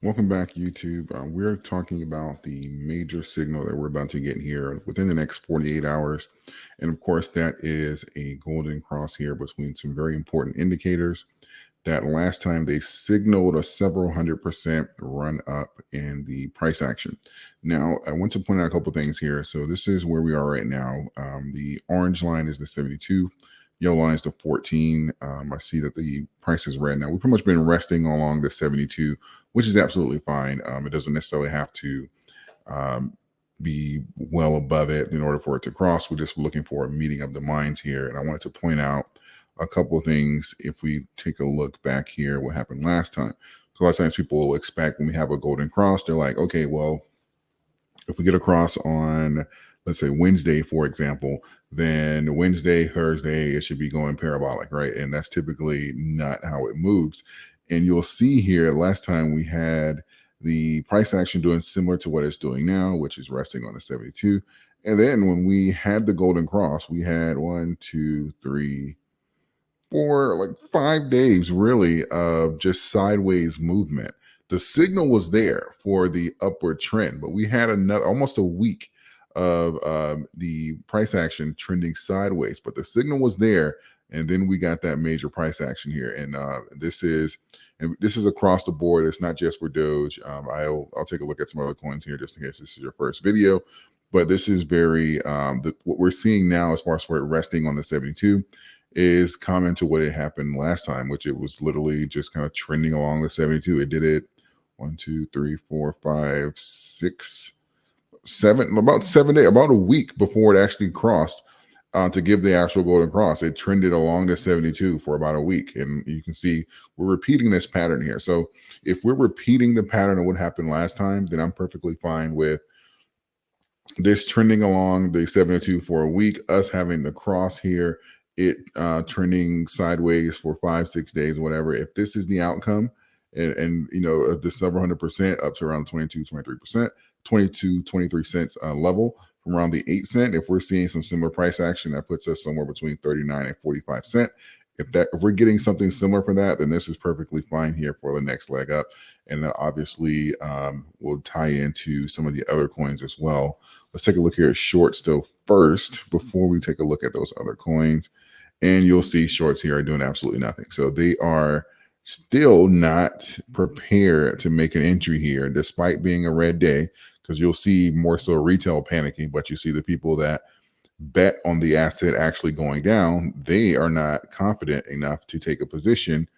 Welcome back, YouTube. We're talking about the major signal that we're about to get here within the next 48 hours. And of course, that is a golden cross here between some very important indicators that last time they signaled a several 100% run up in the price action. Now, I want to point out a couple things here. So this is where we are right now. The orange line is the 72. Yellow line is the 14. I see that the price is red now. We've pretty much been resting along the 72, which is absolutely fine. It doesn't necessarily have to um, be well above it in order for it to cross. We're just looking for a meeting of the minds here. And I wanted to point out a couple of things. If we take a look back here, what happened last time. So a lot of times people will expect when we have a golden cross, they're like, okay, well, if we get a cross on, let's say Wednesday, for example, then Wednesday, Thursday, it should be going parabolic, right? And that's typically not how it moves. And you'll see here, last time we had the price action doing similar to what it's doing now, which is resting on the 72. And then when we had the golden cross, we had 1, 2, 3, 4, like 5 days really of just sideways movement. The signal was there for the upward trend, but we had another almost a week of the price action trending sideways, but the signal was there. And then we got that major price action here. And this is across the board. It's not just for Doge. I'll take a look at some other coins here just in case this is your first video. But this is very what we're seeing now as far as for it resting on the 72 is common to what had happened last time, which it was literally just kind of trending along the 72. It did it 1, 2, 3, 4, 5, 6, 7, about 7 days, about a week before it actually crossed to give the actual golden cross. It trended along the 72 for about a week. And you can see we're repeating this pattern here. So if we're repeating the pattern of what happened last time, then I'm perfectly fine with this trending along the 72 for a week, us having the cross here, it trending sideways for 5-6 days, whatever. If this is the outcome, and you know, the several 100% up to around 22, 23%, 22, 23 cents level from around the 8 cent. If we're seeing some similar price action, that puts us somewhere between 39 and 45 cent. If we're getting something similar for that, then this is perfectly fine here for the next leg up. And that obviously will tie into some of the other coins as well. Let's take a look here at shorts though first before we take a look at those other coins. And you'll see shorts here are doing absolutely nothing. So they are still not prepared to make an entry here despite being a red day, because you'll see more so retail panicking, but you see the people that bet on the asset actually going down, they are not confident enough to take a position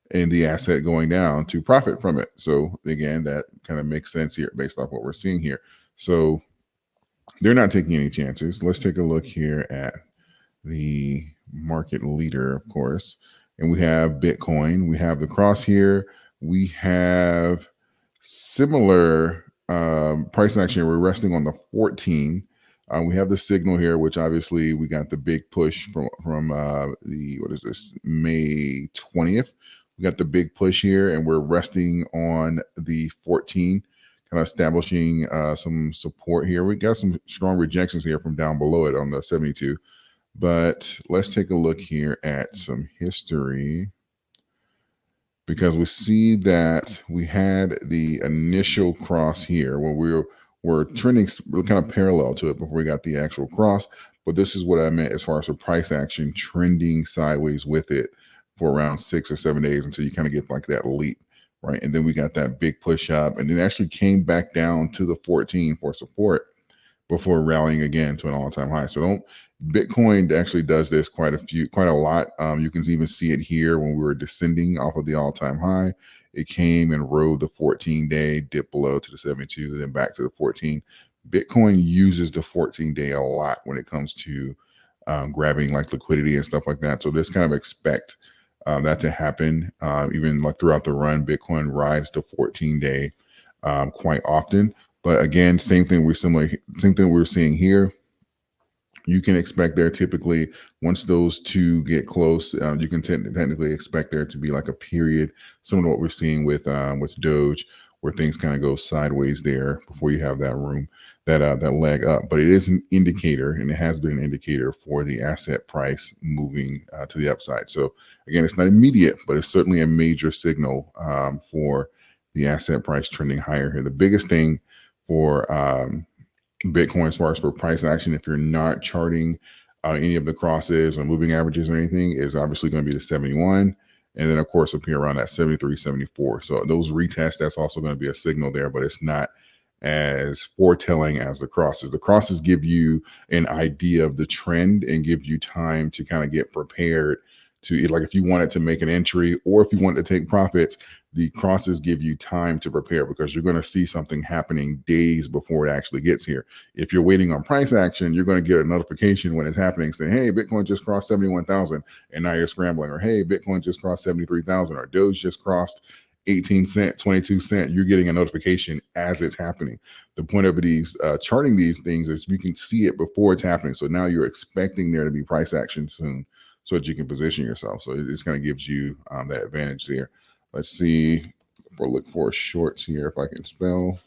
in the asset going down to profit from it. So again, that kind of makes sense here based off what we're seeing here. So they're not taking any chances. Let's take a look here at the market leader, of course. And we have Bitcoin. We have the cross here. We have similar price action. We're resting on the 14. We have the signal here, which obviously we got the big push from the, what is this, May 20th. We got the big push here, and we're resting on the 14, kind of establishing some support here. We got some strong rejections here from down below it on the 72. But let's take a look here at some history, because we see that we had the initial cross here where we were trending kind of parallel to it before we got the actual cross. But this is what I meant as far as the price action trending sideways with it for around 6 or 7 days until you kind of get like that leap, right? And then we got that big push up, and then actually came back down to the 14 for support before rallying again to an all-time high. So Bitcoin actually does this quite a lot. You can even see it here when we were descending off of the all-time high. It came and rode the 14-day, dip below to the 72, then back to the 14. Bitcoin uses the 14-day a lot when it comes to grabbing like liquidity and stuff like that. So just kind of expect that to happen. Even like throughout the run, Bitcoin rides the 14-day quite often. But again, same thing we're seeing here. You can expect there typically, once those two get close, you can technically expect there to be like a period, similar to what we're seeing with Doge, where things kind of go sideways there before you have that room, that leg up. But it is an indicator, and it has been an indicator for the asset price moving to the upside. So again, it's not immediate, but it's certainly a major signal for the asset price trending higher here. The biggest thing for Bitcoin as far as for price action, if you're not charting any of the crosses or moving averages or anything, is obviously going to be the 71. And then, of course, up here around that 73, 74. So those retests, that's also going to be a signal there, but it's not as foretelling as the crosses. The crosses give you an idea of the trend and give you time to kind of get prepared to, like, if you wanted to make an entry or if you want to take profits, the crosses give you time to prepare because you're going to see something happening days before it actually gets here. If you're waiting on price action, you're going to get a notification when it's happening saying, hey, Bitcoin just crossed 71,000 and now you're scrambling, or hey, Bitcoin just crossed 73,000, or Doge just crossed 18 cent, 22 cent. You're getting a notification as it's happening. The point of these charting these things is you can see it before it's happening. So now you're expecting there to be price action soon so that you can position yourself. So it's kind of gives you that advantage there. Let's see. We'll look for shorts here if I can spell.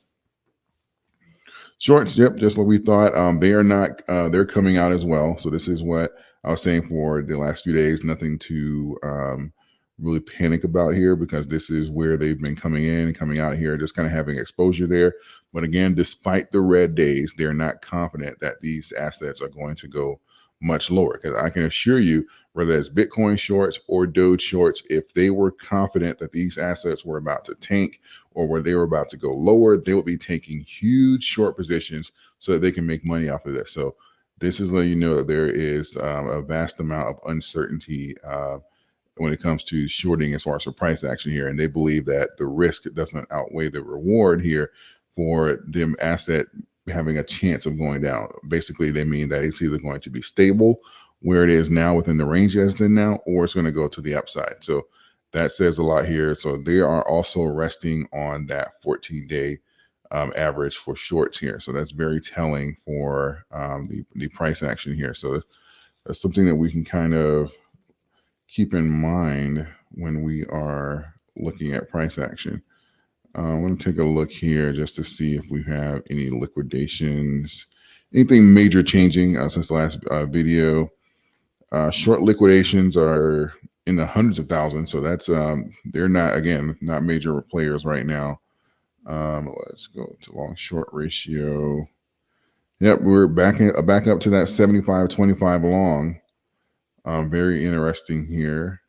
Shorts, yep, just what we thought. They are not, they're coming out as well. So this is what I was saying for the last few days. Nothing to really panic about here because this is where they've been coming in and coming out here, just kind of having exposure there. But again, despite the red days, they're not confident that these assets are going to go much lower, because I can assure you, whether it's Bitcoin shorts or Doge shorts, if they were confident that these assets were about to tank or where they were about to go lower, they would be taking huge short positions so that they can make money off of this. So this is letting you know that there is a vast amount of uncertainty when it comes to shorting as far as for price action here. And they believe that the risk doesn't outweigh the reward here for them asset having a chance of going down. Basically, they mean that it's either going to be stable where it is now within the range that it's in now, or it's going to go to the upside. So that says a lot here. So they are also resting on that 14-day average for shorts here. So that's very telling for the price action here. So that's something that we can kind of keep in mind when we are looking at price action. I want to take a look here just to see if we have any liquidations, anything major changing since the last video. Short liquidations are in the hundreds of thousands, so that's they're not, again, not major players right now. Let's go to long short ratio. Yep, we're back up to that 75-25 long. Very interesting here.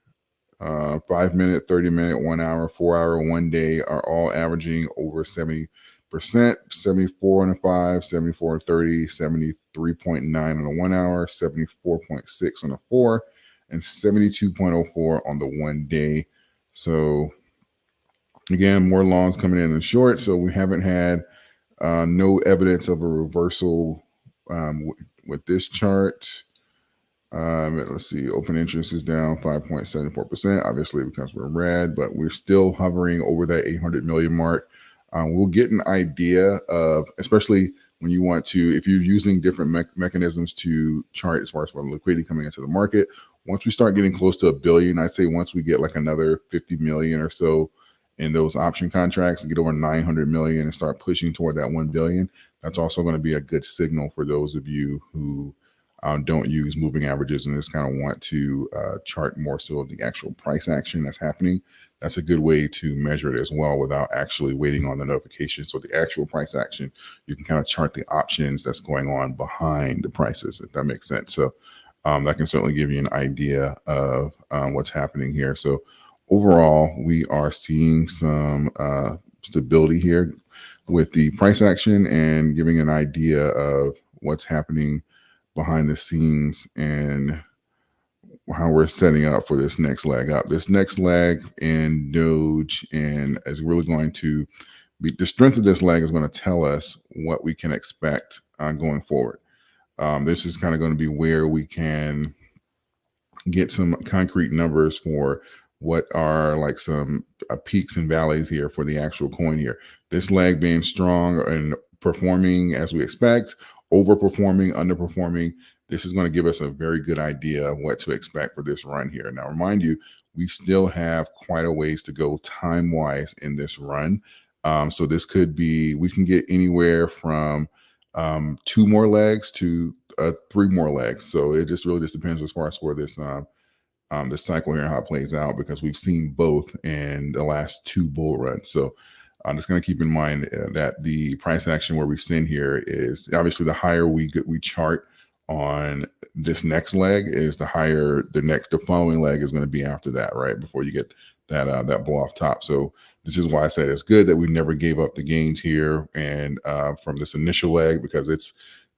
5 minute, 30 minute, 1 hour, 4 hour, 1 day are all averaging over 70%, 74 on a 5, 74 30, 73.9 on a 1 hour, 74.6 on a 4, and 72.04 on the 1 day. So again, more longs coming in than short. So we haven't had no evidence of a reversal with this chart. Let's see, open interest is down 5.74%, obviously because we're red, but we're still hovering over that 800 million mark. We'll get an idea of, especially when you want to, if you're using different mechanisms to chart as far as liquidity coming into the market. Once we start getting close to $1 billion, I'd say once we get like another 50 million or so in those option contracts and get over 900 million and start pushing toward that 1 billion, that's also going to be a good signal for those of you who don't use moving averages and just kind of want to chart more so of the actual price action that's happening. That's a good way to measure it as well without actually waiting on the notifications or the actual price action. You can kind of chart the options that's going on behind the prices, if that makes sense. So that can certainly give you an idea of what's happening here. So overall, we are seeing some stability here with the price action and giving an idea of what's happening behind the scenes and how we're setting up for this next leg up. This next leg in Doge and is really going to be, the strength of this leg is going to tell us what we can expect going forward. This is kind of going to be where we can get some concrete numbers for what are like some peaks and valleys here for the actual coin here. This leg being strong and performing as we expect, overperforming, underperforming. This is going to give us a very good idea of what to expect for this run here. Now, remind you, we still have quite a ways to go time-wise in this run. So this could be, we can get anywhere from 2 more legs to 3 more legs. So it just really just depends as far as for this this cycle here and how it plays out, because we've seen both in the last 2 bull runs. So I'm just going to keep in mind that the price action where we stand here is obviously the higher we chart on this next leg is the higher the following leg is going to be after that, right? Before you get that blow off top. So this is why I said it's good that we never gave up the gains here and from this initial leg, because it's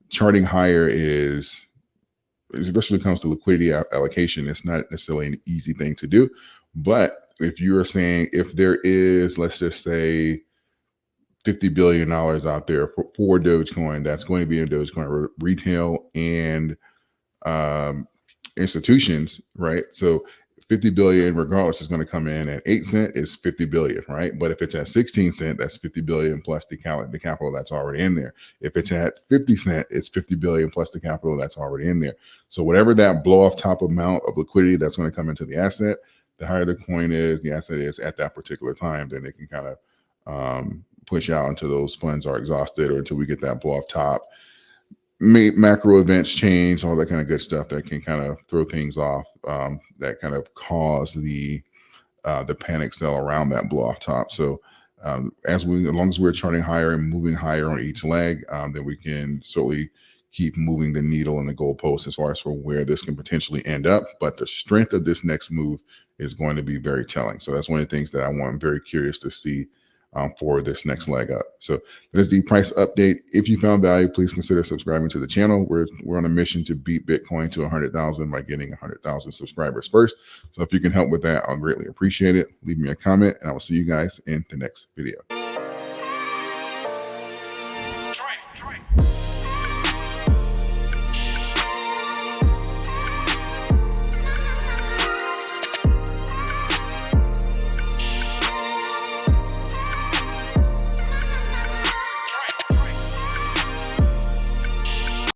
charting higher is, especially when it comes to liquidity allocation, it's not necessarily an easy thing to do. But if you're saying if there is, let's just say, $50 billion out there for Dogecoin, that's going to be in Dogecoin retail and institutions, right? So 50 billion regardless is going to come in at 8 cents is 50 billion, right? But if it's at 16 cents, that's 50 billion plus the capital that's already in there. If it's at 50 cents, it's 50 billion plus the capital that's already in there. So whatever that blow off top amount of liquidity that's going to come into the asset, the higher the coin is, the asset is at that particular time, then it can kind of push out until those funds are exhausted or until we get that blow off top. Macro events change, all that kind of good stuff that can kind of throw things off, that kind of cause the panic sell around that blow off top. So as long as we're charting higher and moving higher on each leg, then we can certainly keep moving the needle and the goalpost as far as for where this can potentially end up. But the strength of this next move is going to be very telling. So that's one of the things that I'm very curious to see for this next leg up. So that is the price update. If you found value, please consider subscribing to the channel. We're on a mission to beat Bitcoin to 100,000 by getting 100,000 subscribers first. So if you can help with that, I'll greatly appreciate it. Leave me a comment and I will see you guys in the next video.